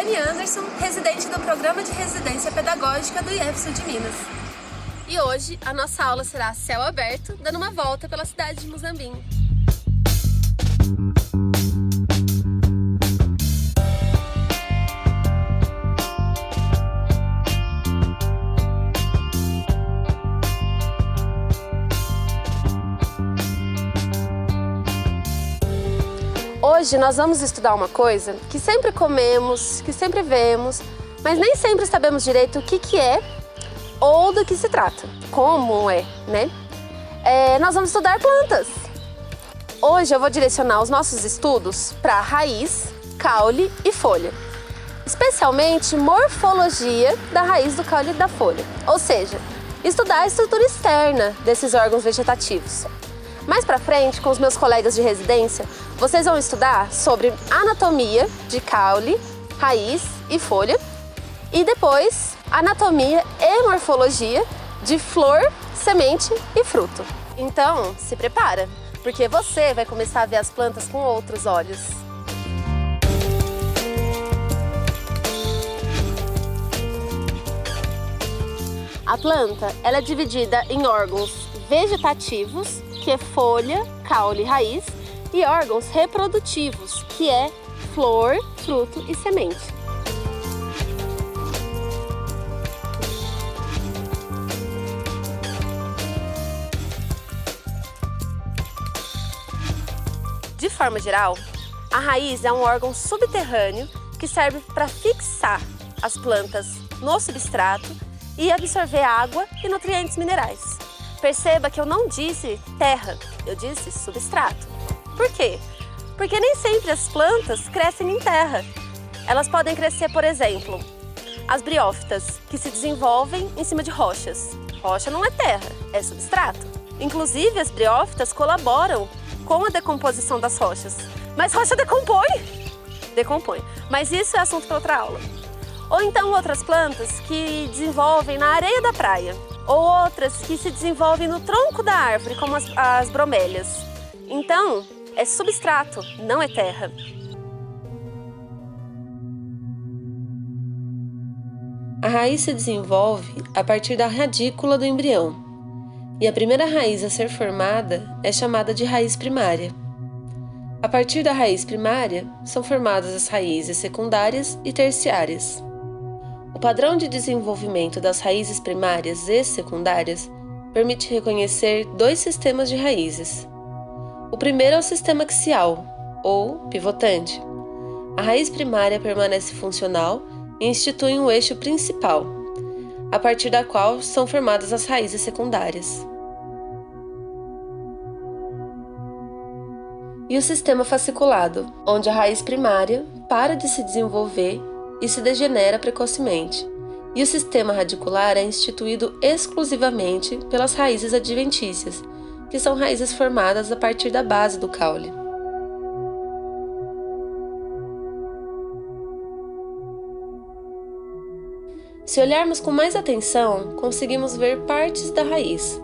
Daiane Anderson, residente do Programa de Residência Pedagógica do IEF Sul de Minas. E hoje a nossa aula será a céu aberto, dando uma volta pela cidade de Muzambinho. Hoje nós vamos estudar uma coisa que sempre comemos, que sempre vemos, mas nem sempre sabemos direito o que é ou do que se trata, como é, né? Nós vamos estudar plantas. Hoje eu vou direcionar os nossos estudos para raiz, caule e folha, especialmente morfologia da raiz, do caule e da folha, ou seja, estudar a estrutura externa desses órgãos vegetativos. Mais pra frente, com os meus colegas de residência, vocês vão estudar sobre anatomia de caule, raiz e folha e depois anatomia e morfologia de flor, semente e fruto. Então, se prepara, porque você vai começar a ver as plantas com outros olhos. A planta, ela é dividida em órgãos vegetativos, que é folha, caule e raiz, e órgãos reprodutivos, que é flor, fruto e semente. De forma geral, a raiz é um órgão subterrâneo que serve para fixar as plantas no substrato e absorver água e nutrientes minerais. Perceba que eu não disse terra, eu disse substrato. Por quê? Porque nem sempre as plantas crescem em terra. Elas podem crescer, por exemplo, as briófitas, que se desenvolvem em cima de rochas. Rocha não é terra, é substrato. Inclusive, as briófitas colaboram com a decomposição das rochas. Mas rocha decompõe? Decompõe. Mas isso é assunto para outra aula. Ou então outras plantas que desenvolvem na areia da praia. Ou outras que se desenvolvem no tronco da árvore, como as bromélias. Então, é substrato, não é terra. A raiz se desenvolve a partir da radícula do embrião. E a primeira raiz a ser formada é chamada de raiz primária. A partir da raiz primária, são formadas as raízes secundárias e terciárias. O padrão de desenvolvimento das raízes primárias e secundárias permite reconhecer dois sistemas de raízes. O primeiro é o sistema axial, ou pivotante. A raiz primária permanece funcional e institui um eixo principal, a partir da qual são formadas as raízes secundárias. E o sistema fasciculado, onde a raiz primária para de se desenvolver e se degenera precocemente, e o sistema radicular é instituído exclusivamente pelas raízes adventícias, que são raízes formadas a partir da base do caule. Se olharmos com mais atenção, conseguimos ver partes da raiz,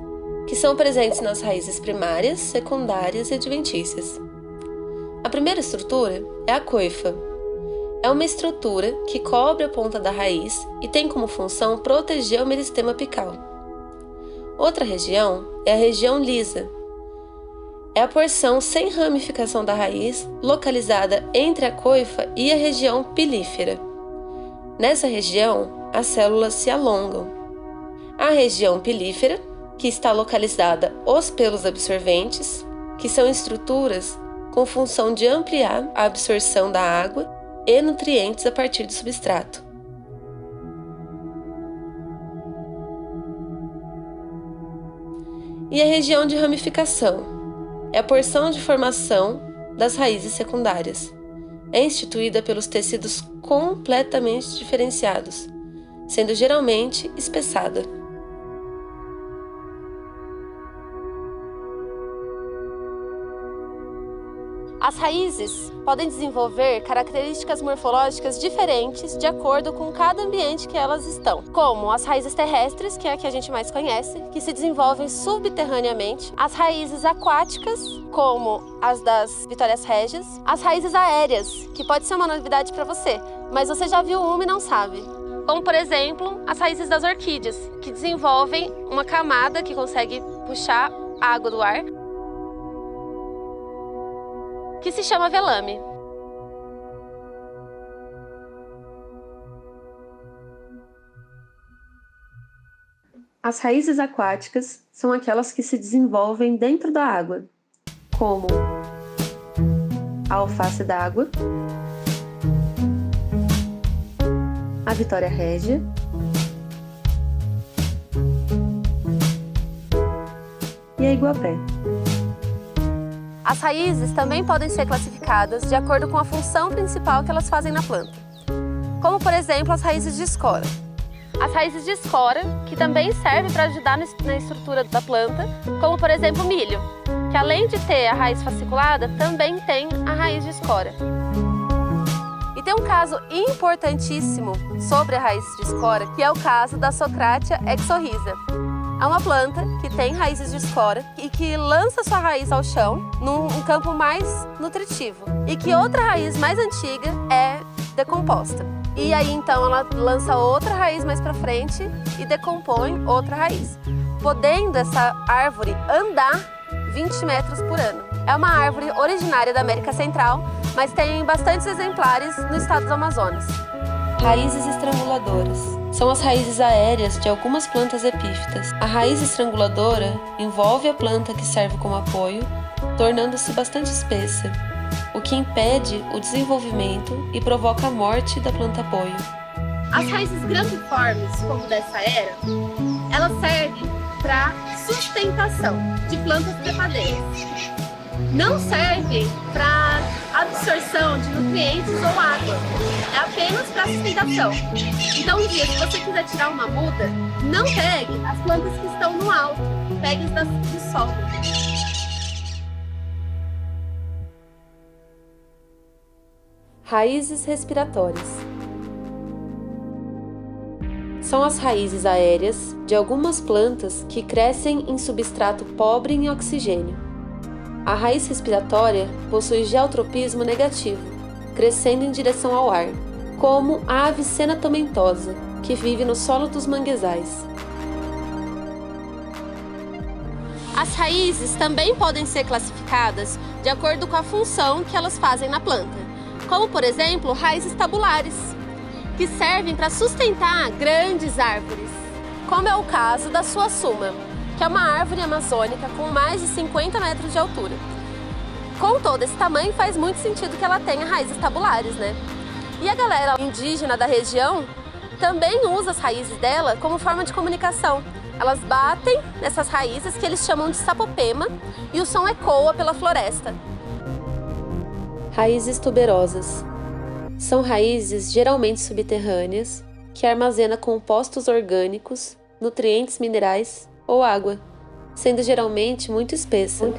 que são presentes nas raízes primárias, secundárias e adventícias. A primeira estrutura é a coifa. É uma estrutura que cobre a ponta da raiz e tem como função proteger o meristema apical. Outra região é a região lisa. É a porção sem ramificação da raiz, localizada entre a coifa e a região pilífera. Nessa região, as células se alongam. A região pilífera, que está localizada os pelos absorventes, que são estruturas com função de ampliar a absorção da água e nutrientes a partir do substrato. E a região de ramificação é a porção de formação das raízes secundárias. É instituída pelos tecidos completamente diferenciados, sendo geralmente espessada. As raízes podem desenvolver características morfológicas diferentes de acordo com cada ambiente que elas estão, como as raízes terrestres, que é a que a gente mais conhece, que se desenvolvem subterraneamente, as raízes aquáticas, como as das Vitórias régias, as raízes aéreas, que pode ser uma novidade para você, mas você já viu uma e não sabe. Como, por exemplo, as raízes das orquídeas, que desenvolvem uma camada que consegue puxar a água do ar, que se chama velame. As raízes aquáticas são aquelas que se desenvolvem dentro da água, como a alface d'água, a vitória régia e a iguapé. As raízes também podem ser classificadas de acordo com a função principal que elas fazem na planta, como por exemplo as raízes de escora. As raízes de escora, que também servem para ajudar na estrutura da planta, como por exemplo o milho, que além de ter a raiz fasciculada, também tem a raiz de escora. E tem um caso importantíssimo sobre a raiz de escora, que é o caso da Socratia exorrhiza. É uma planta que tem raízes de escora e que lança sua raiz ao chão num campo mais nutritivo. E que outra raiz mais antiga é decomposta. E aí então ela lança outra raiz mais para frente e decompõe outra raiz, podendo essa árvore andar 20 metros por ano. É uma árvore originária da América Central, mas tem bastantes exemplares no estado do Amazonas. Raízes estranguladoras. São as raízes aéreas de algumas plantas epífitas. A raiz estranguladora envolve a planta que serve como apoio, tornando-se bastante espessa, o que impede o desenvolvimento e provoca a morte da planta apoio. As raízes grandiformes, como dessa era, elas servem para sustentação de plantas trepadeiras. Não servem para absorção de nutrientes ou água, é apenas para sustentação. Então, um dia, se você quiser tirar uma muda, não pegue as plantas que estão no alto, pegue as do solo. Raízes respiratórias. São as raízes aéreas de algumas plantas que crescem em substrato pobre em oxigênio. A raiz respiratória possui geotropismo negativo, crescendo em direção ao ar, como a Avicenna tomentosa, que vive no solo dos manguezais. As raízes também podem ser classificadas de acordo com a função que elas fazem na planta, como por exemplo raízes tabulares, que servem para sustentar grandes árvores, como é o caso da suassuna, que é uma árvore amazônica com mais de 50 metros de altura. Com todo esse tamanho, faz muito sentido que ela tenha raízes tabulares, né? E a galera indígena da região também usa as raízes dela como forma de comunicação. Elas batem nessas raízes que eles chamam de sapopema e o som ecoa pela floresta. Raízes tuberosas. São raízes geralmente subterrâneas que armazenam compostos orgânicos, nutrientes minerais ou água, sendo geralmente muito espessa.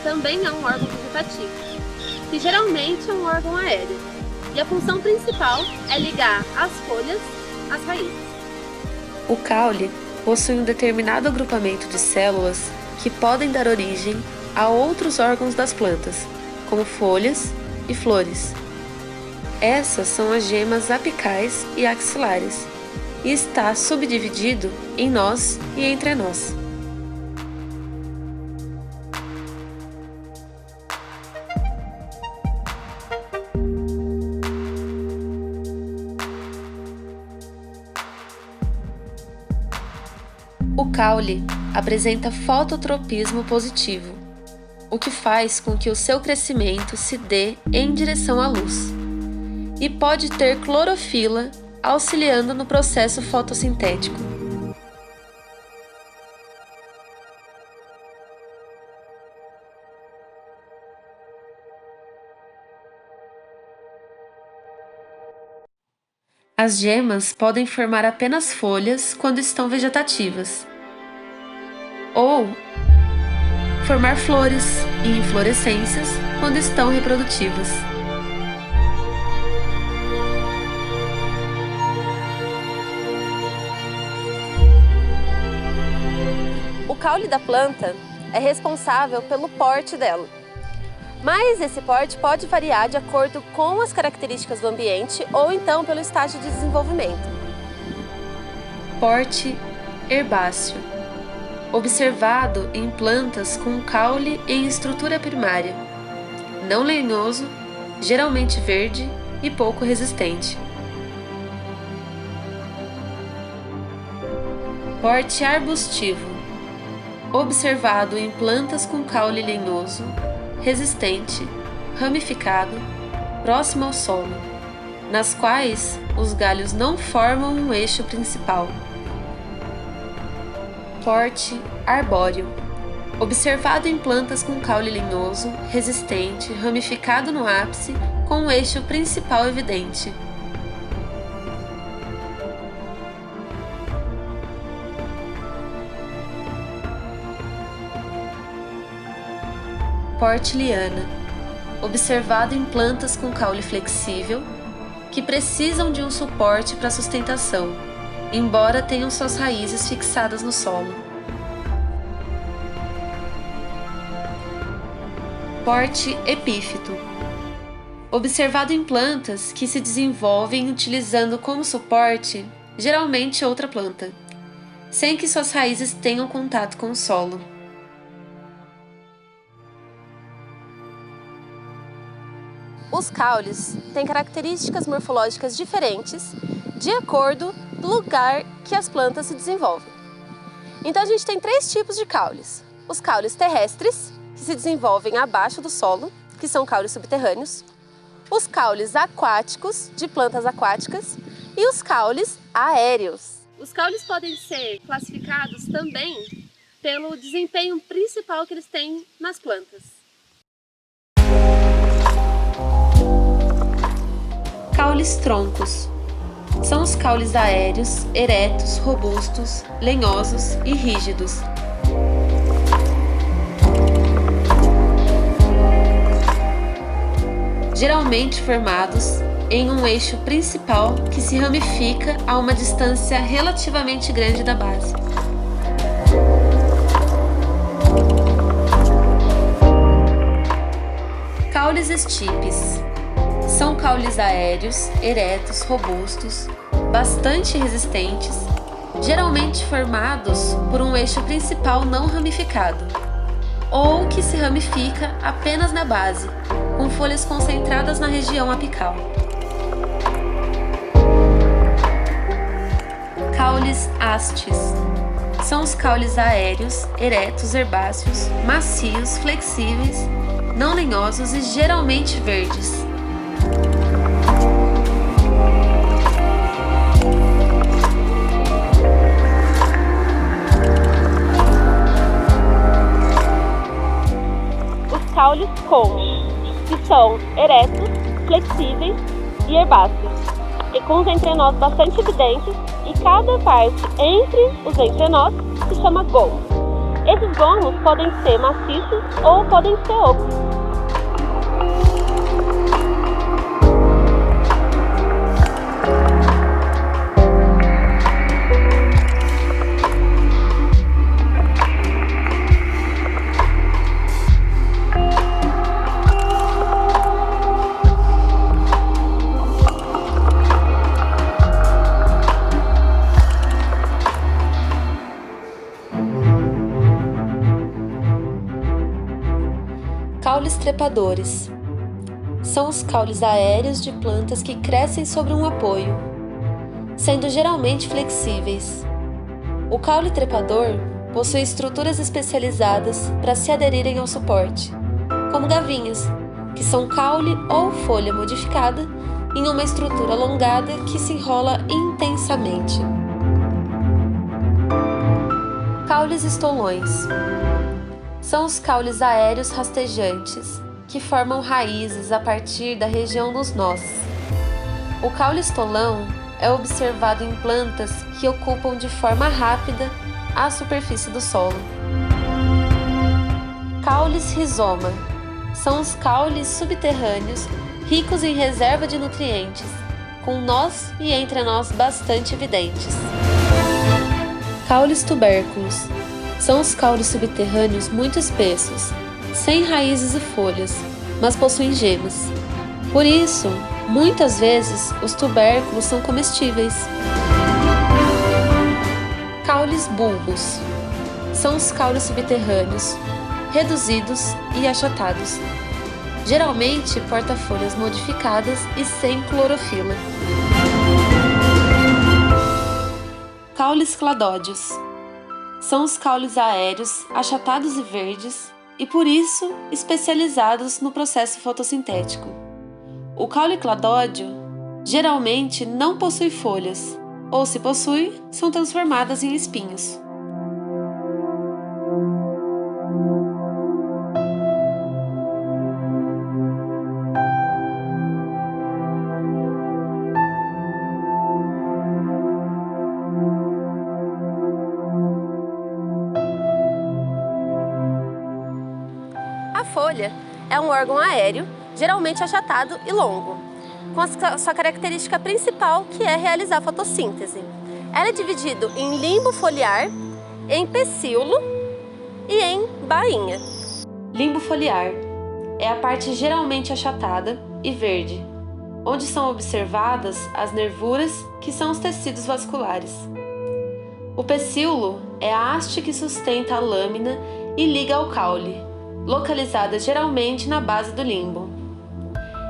Também é um órgão vegetativo, que geralmente é um órgão aéreo, e a função principal é ligar as folhas às raízes. O caule possui um determinado agrupamento de células que podem dar origem a outros órgãos das plantas, como folhas e flores. Essas são as gemas apicais e axilares, e está subdividido em nós e entrenós. O caule apresenta fototropismo positivo, o que faz com que o seu crescimento se dê em direção à luz, e pode ter clorofila auxiliando no processo fotossintético. As gemas podem formar apenas folhas quando estão vegetativas, ou formar flores e inflorescências quando estão reprodutivas. O caule da planta é responsável pelo porte dela, mas esse porte pode variar de acordo com as características do ambiente ou então pelo estágio de desenvolvimento. Porte herbáceo, observado em plantas com caule em estrutura primária, não lenhoso, geralmente verde e pouco resistente. Porte arbustivo, observado em plantas com caule lenhoso, resistente, ramificado, próximo ao solo, nas quais os galhos não formam um eixo principal. Porte arbóreo, observado em plantas com caule lenhoso, resistente, ramificado no ápice, com um eixo principal evidente. Porte liana, observado em plantas com caule flexível, que precisam de um suporte para sustentação, embora tenham suas raízes fixadas no solo. Porte epífito, observado em plantas que se desenvolvem utilizando como suporte, geralmente outra planta, sem que suas raízes tenham contato com o solo. Os caules têm características morfológicas diferentes de acordo com o lugar que as plantas se desenvolvem. Então a gente tem 3 tipos de caules. Os caules terrestres, que se desenvolvem abaixo do solo, que são caules subterrâneos. Os caules aquáticos, de plantas aquáticas. E os caules aéreos. Os caules podem ser classificados também pelo desempenho principal que eles têm nas plantas. Caules troncos. São os caules aéreos, eretos, robustos, lenhosos e rígidos. Geralmente formados em um eixo principal que se ramifica a uma distância relativamente grande da base. Caules estipes. São caules aéreos, eretos, robustos, bastante resistentes, geralmente formados por um eixo principal não ramificado, ou que se ramifica apenas na base, com folhas concentradas na região apical. Caules hastes. São os caules aéreos, eretos, herbáceos, macios, flexíveis, não lenhosos e geralmente verdes. Caules conchos, que são eretos, flexíveis e herbáceos, e com os entrenós bastante evidentes, e cada parte entre os entrenós se chama gomo. Esses gomos podem ser maciços ou podem ser ocos. Caules trepadores. São os caules aéreos de plantas que crescem sobre um apoio, sendo geralmente flexíveis. O caule trepador possui estruturas especializadas para se aderirem ao suporte, como gavinhas, que são caule ou folha modificada em uma estrutura alongada que se enrola intensamente. Caules estolões. São os caules aéreos rastejantes, que formam raízes a partir da região dos nós. O caule estolão é observado em plantas que ocupam de forma rápida a superfície do solo. Caules rizoma. São os caules subterrâneos ricos em reserva de nutrientes, com nós e entrenós bastante evidentes. Caules tubérculos. São os caules subterrâneos muito espessos, sem raízes e folhas, mas possuem gemas. Por isso, muitas vezes, os tubérculos são comestíveis. Caules bulbos. São os caules subterrâneos, reduzidos e achatados. Geralmente porta folhas modificadas e sem clorofila. Caules cladódios. São os caules aéreos, achatados e verdes, e por isso especializados no processo fotossintético. O caule cladódio geralmente não possui folhas, ou se possui, são transformadas em espinhos. A folha é um órgão aéreo, geralmente achatado e longo, com a sua característica principal, que é realizar a fotossíntese. Ela é dividida em limbo foliar, em pecíolo e em bainha. Limbo foliar é a parte geralmente achatada e verde, onde são observadas as nervuras, que são os tecidos vasculares. O pecíolo é a haste que sustenta a lâmina e liga ao caule, localizada geralmente na base do limbo.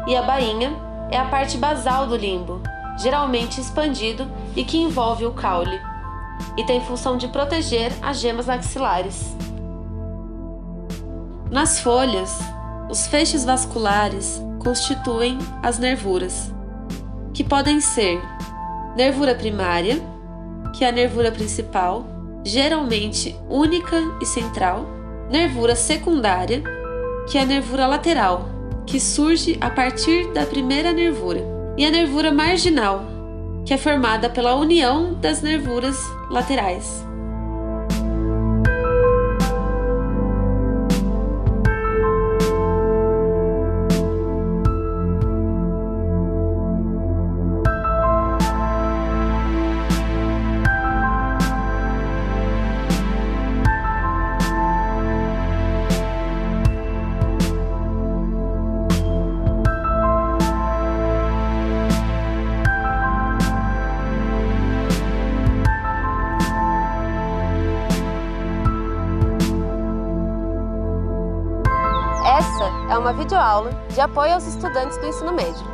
E a bainha é a parte basal do limbo, geralmente expandido e que envolve o caule, e tem função de proteger as gemas maxilares. Nas folhas, os feixes vasculares constituem as nervuras, que podem ser nervura primária, que é a nervura principal, geralmente única e central, nervura secundária, que é a nervura lateral, que surge a partir da primeira nervura, e a nervura marginal, que é formada pela união das nervuras laterais. Essa é uma videoaula de apoio aos estudantes do ensino médio.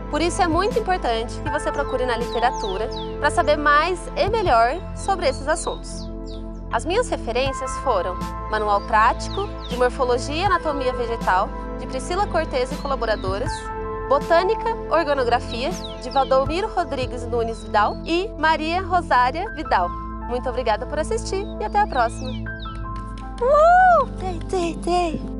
Por isso é muito importante que você procure na literatura para saber mais e melhor sobre esses assuntos. As minhas referências foram Manual Prático de Morfologia e Anatomia Vegetal, de Priscila Cortez e colaboradoras, Botânica, Organografia, de Valdomiro Rodrigues Nunes Vidal e Maria Rosária Vidal. Muito obrigada por assistir e até a próxima! Tei, tei, tei!